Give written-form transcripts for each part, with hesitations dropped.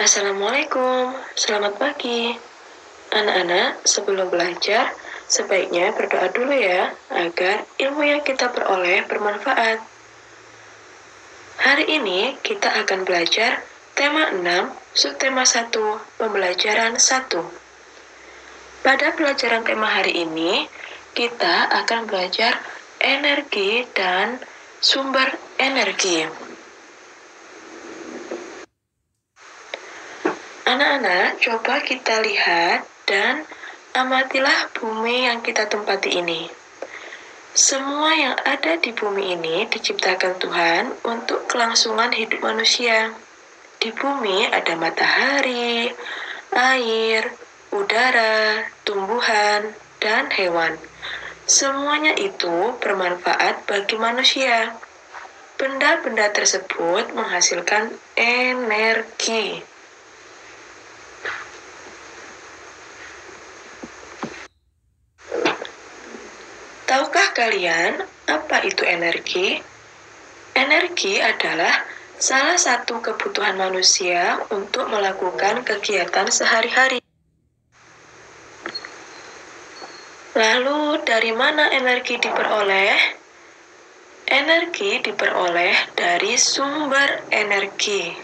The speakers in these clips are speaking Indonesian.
Assalamualaikum, selamat pagi. Anak-anak, sebelum belajar, sebaiknya berdoa dulu ya, agar ilmu yang kita peroleh bermanfaat. Hari ini kita akan belajar tema 6, subtema 1, pembelajaran 1. Pada pelajaran tema hari ini, kita akan belajar energi dan sumber energi. Anak-anak, coba kita lihat dan amatilah bumi yang kita tempati ini. Semua yang ada di bumi ini diciptakan Tuhan untuk kelangsungan hidup manusia. Di bumi ada matahari, air, udara, tumbuhan, dan hewan. Semuanya itu bermanfaat bagi manusia. Benda-benda tersebut menghasilkan energi. Tahukah kalian apa itu energi? Energi adalah salah satu kebutuhan manusia untuk melakukan kegiatan sehari-hari. Lalu, dari mana energi diperoleh? Energi diperoleh dari sumber energi.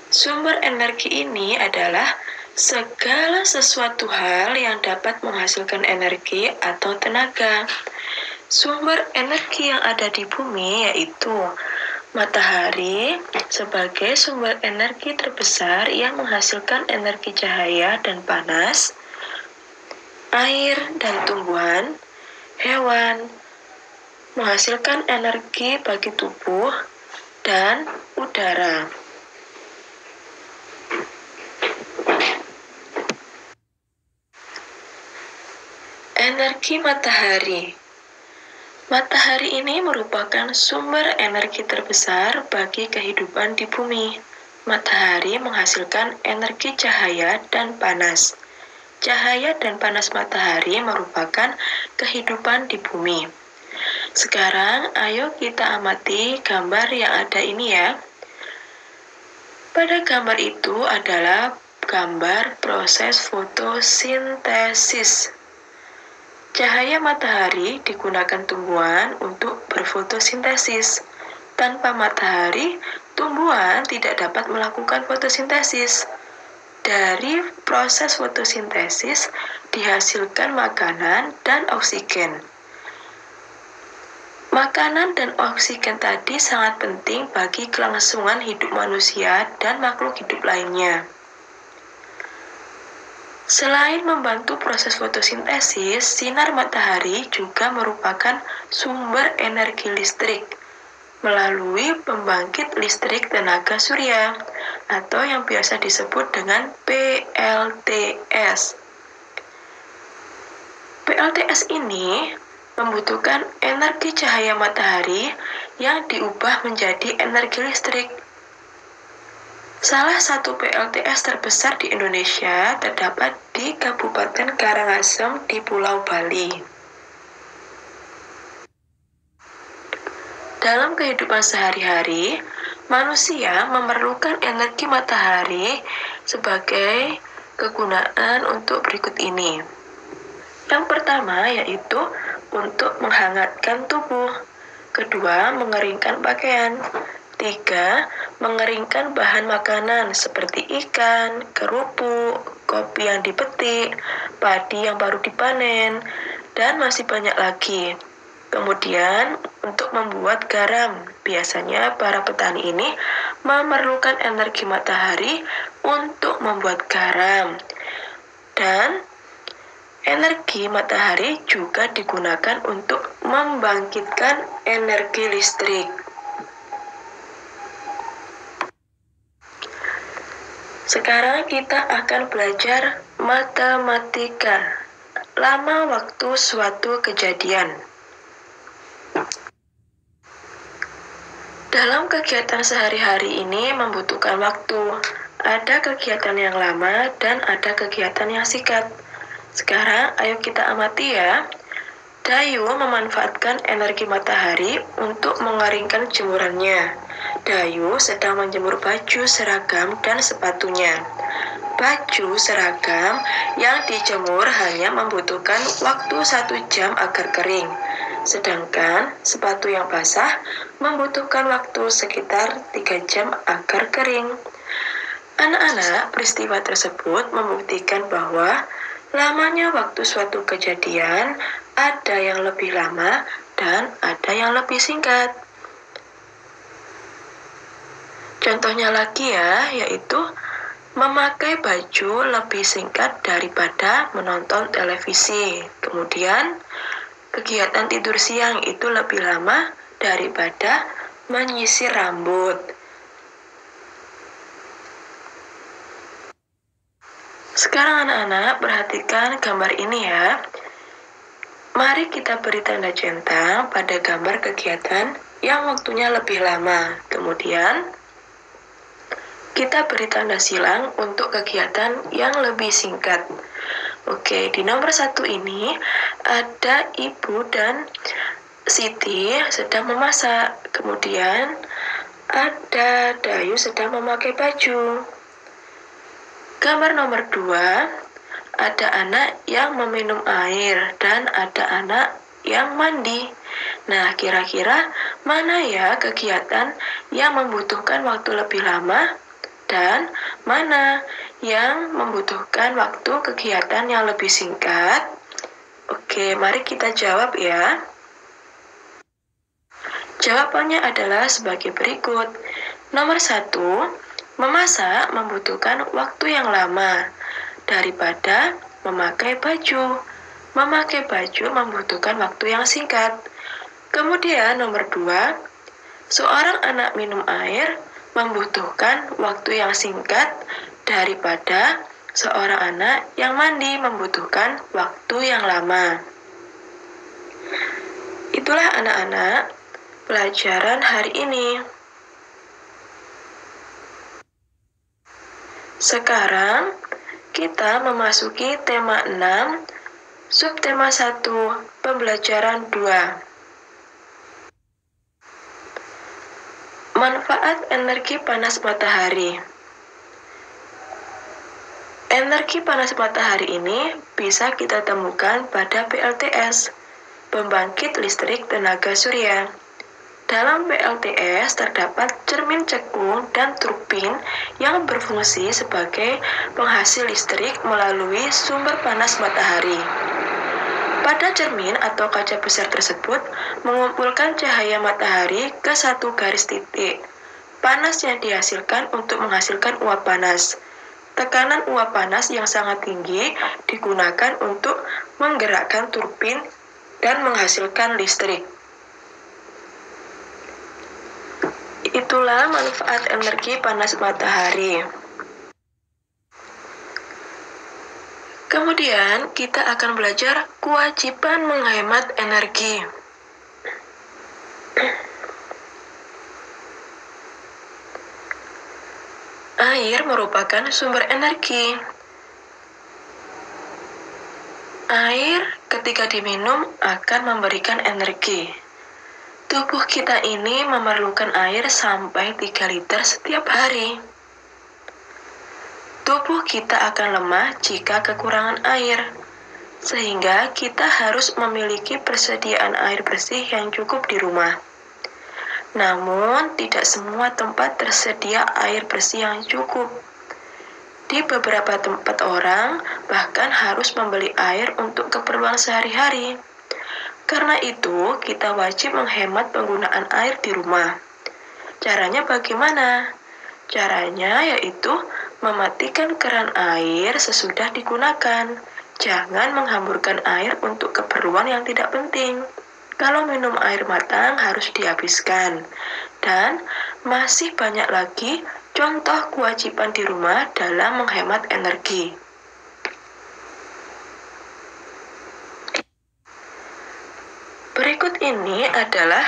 Sumber energi ini adalah segala sesuatu hal yang dapat menghasilkan energi atau tenaga. Sumber energi yang ada di bumi yaitu matahari sebagai sumber energi terbesar yang menghasilkan energi cahaya dan panas, air dan tumbuhan, hewan, menghasilkan energi bagi tubuh, dan udara. Energi matahari. Matahari ini merupakan sumber energi terbesar bagi kehidupan di bumi. Matahari menghasilkan energi cahaya dan panas. Cahaya dan panas matahari merupakan kehidupan di bumi. Sekarang, ayo kita amati gambar yang ada ini ya. Pada gambar itu adalah gambar proses fotosintesis. Cahaya matahari digunakan tumbuhan untuk berfotosintesis. Tanpa matahari, tumbuhan tidak dapat melakukan fotosintesis. Dari proses fotosintesis dihasilkan makanan dan oksigen. Makanan dan oksigen tadi sangat penting bagi kelangsungan hidup manusia dan makhluk hidup lainnya. Selain membantu proses fotosintesis, sinar matahari juga merupakan sumber energi listrik melalui pembangkit listrik tenaga surya atau yang biasa disebut dengan PLTS. PLTS ini membutuhkan energi cahaya matahari yang diubah menjadi energi listrik. Salah satu PLTS terbesar di Indonesia terdapat di Kabupaten Karangasem di Pulau Bali. Dalam kehidupan sehari-hari, manusia memerlukan energi matahari sebagai kegunaan untuk berikut ini. Yang pertama yaitu untuk menghangatkan tubuh. Kedua, mengeringkan pakaian. 3. Mengeringkan bahan makanan seperti ikan, kerupuk, kopi yang dipetik, padi yang baru dipanen, dan masih banyak lagi. Kemudian, untuk membuat garam, biasanya para petani ini memerlukan energi matahari untuk membuat garam. Dan energi matahari juga digunakan untuk membangkitkan energi listrik. Sekarang kita akan belajar matematika. Lama waktu suatu kejadian. Dalam kegiatan sehari-hari ini membutuhkan waktu. Ada kegiatan yang lama dan ada kegiatan yang singkat. Sekarang ayo kita amati ya. Dayu memanfaatkan energi matahari untuk mengeringkan jemurannya. Dayu sedang menjemur baju, seragam, dan sepatunya. Baju seragam yang dijemur hanya membutuhkan waktu 1 jam agar kering, sedangkan sepatu yang basah membutuhkan waktu sekitar 3 jam agar kering. Anak-anak, peristiwa tersebut membuktikan bahwa lamanya waktu suatu kejadian ada yang lebih lama dan ada yang lebih singkat. Contohnya lagi ya, yaitu memakai baju lebih singkat daripada menonton televisi. Kemudian, kegiatan tidur siang itu lebih lama daripada menyisir rambut. Sekarang anak-anak perhatikan gambar ini ya. Mari kita beri tanda centang pada gambar kegiatan yang waktunya lebih lama. Kemudian, kita beri tanda silang untuk kegiatan yang lebih singkat. Oke, di nomor 1 ini ada Ibu dan Siti sedang memasak. Kemudian ada Dayu sedang memakai baju. Gambar nomor 2, ada anak yang meminum air dan ada anak yang mandi. Nah, kira-kira mana ya kegiatan yang membutuhkan waktu lebih lama? Dan mana yang membutuhkan waktu kegiatan yang lebih singkat? Oke, mari kita jawab ya. Jawabannya adalah sebagai berikut. Nomor 1, memasak membutuhkan waktu yang lama daripada memakai baju. Memakai baju membutuhkan waktu yang singkat. Kemudian nomor 2, seorang anak minum air membutuhkan waktu yang singkat daripada seorang anak yang mandi membutuhkan waktu yang lama. Itulah anak-anak pelajaran hari ini. Sekarang kita memasuki tema 6, subtema 1, pembelajaran 2. Manfaat energi panas matahari. Energi panas matahari ini bisa kita temukan pada PLTS, pembangkit listrik tenaga surya. Dalam PLTS terdapat cermin cekung dan turbin yang berfungsi sebagai penghasil listrik melalui sumber panas matahari. Pada cermin atau kaca besar tersebut mengumpulkan cahaya matahari ke satu garis titik. Panas yang dihasilkan untuk menghasilkan uap panas. Tekanan uap panas yang sangat tinggi digunakan untuk menggerakkan turbin dan menghasilkan listrik. Itulah manfaat energi panas matahari. Kemudian kita akan belajar kewajiban menghemat energi. Air merupakan sumber energi. Air ketika diminum akan memberikan energi. Tubuh kita ini memerlukan air sampai 3 liter setiap hari. Tubuh kita akan lemah jika kekurangan air, sehingga kita harus memiliki persediaan air bersih yang cukup di rumah. Namun, tidak semua tempat tersedia air bersih yang cukup. Di beberapa tempat orang bahkan harus membeli air untuk keperluan sehari-hari. Karena itu, kita wajib menghemat penggunaan air di rumah. Caranya bagaimana? Caranya yaitu mematikan keran air sesudah digunakan. Jangan menghamburkan air untuk keperluan yang tidak penting. Kalau minum air matang harus dihabiskan. Dan masih banyak lagi contoh kewajiban di rumah dalam menghemat energi. Berikut ini adalah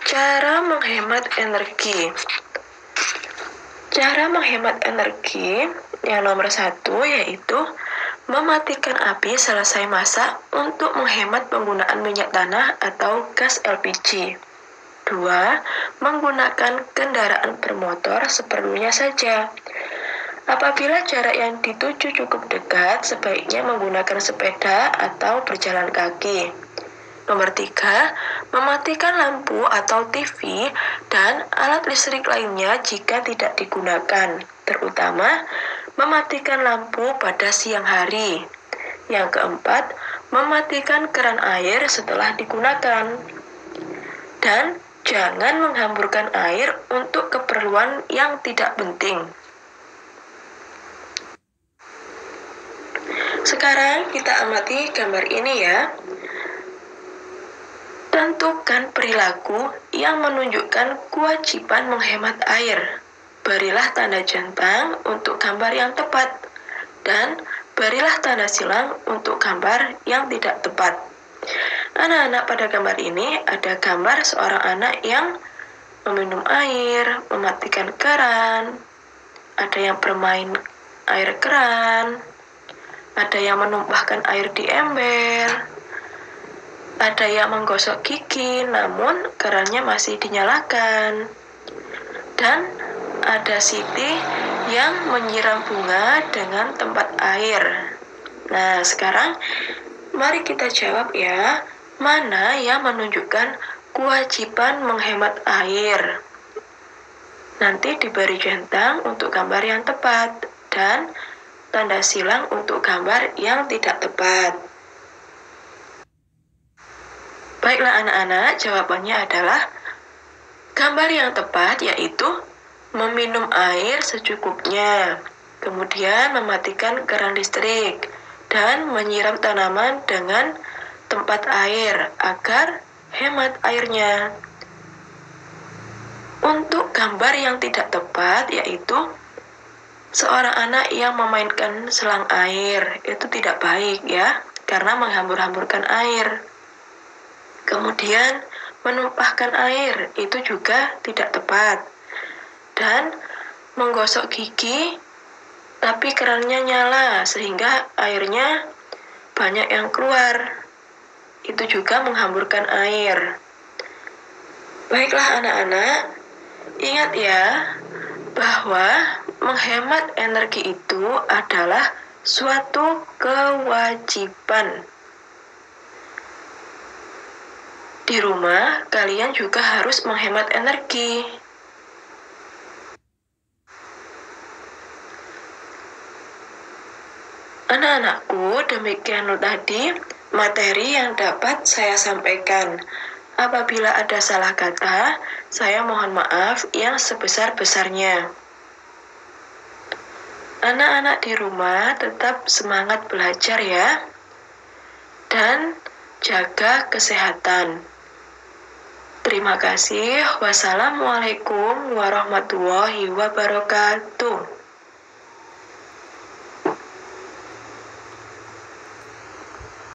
cara menghemat energi. Cara menghemat energi yang nomor 1 yaitu mematikan api selesai masak untuk menghemat penggunaan minyak tanah atau gas LPG. 2. Menggunakan kendaraan bermotor seperlunya saja. Apabila jarak yang dituju cukup dekat, sebaiknya menggunakan sepeda atau berjalan kaki. Nomor 3, mematikan lampu atau TV dan alat listrik lainnya jika tidak digunakan, terutama mematikan lampu pada siang hari. Yang keempat, mematikan keran air setelah digunakan. Dan jangan menghamburkan air untuk keperluan yang tidak penting. Sekarang kita amati gambar ini ya. Tentukan perilaku yang menunjukkan kewajiban menghemat air. Berilah tanda centang untuk gambar yang tepat dan berilah tanda silang untuk gambar yang tidak tepat. Anak-anak, pada gambar ini ada gambar seorang anak yang meminum air, mematikan keran, ada yang bermain air keran, ada yang menumpahkan air di ember, ada yang menggosok gigi namun kerannya masih dinyalakan, dan ada Siti yang menyiram bunga dengan tempat air. Nah, sekarang mari kita jawab ya, mana yang menunjukkan kewajiban menghemat air. Nanti diberi centang untuk gambar yang tepat dan tanda silang untuk gambar yang tidak tepat. Baiklah anak-anak, jawabannya adalah gambar yang tepat yaitu meminum air secukupnya, kemudian mematikan keran listrik, dan menyiram tanaman dengan tempat air agar hemat airnya. Untuk gambar yang tidak tepat yaitu seorang anak yang memainkan selang air, itu tidak baik ya, karena menghambur-hamburkan air. Kemudian menumpahkan air itu juga tidak tepat. Dan menggosok gigi tapi kerannya nyala sehingga airnya banyak yang keluar, itu juga menghamburkan air. Baiklah anak-anak, ingat ya bahwa menghemat energi itu adalah suatu kewajiban. Di rumah, kalian juga harus menghemat energi. Anak-anakku, demikian tadi materi yang dapat saya sampaikan. Apabila ada salah kata, saya mohon maaf yang sebesar-besarnya. Anak-anak di rumah tetap semangat belajar ya, dan jaga kesehatan. Terima kasih. Wassalamualaikum warahmatullahi wabarakatuh.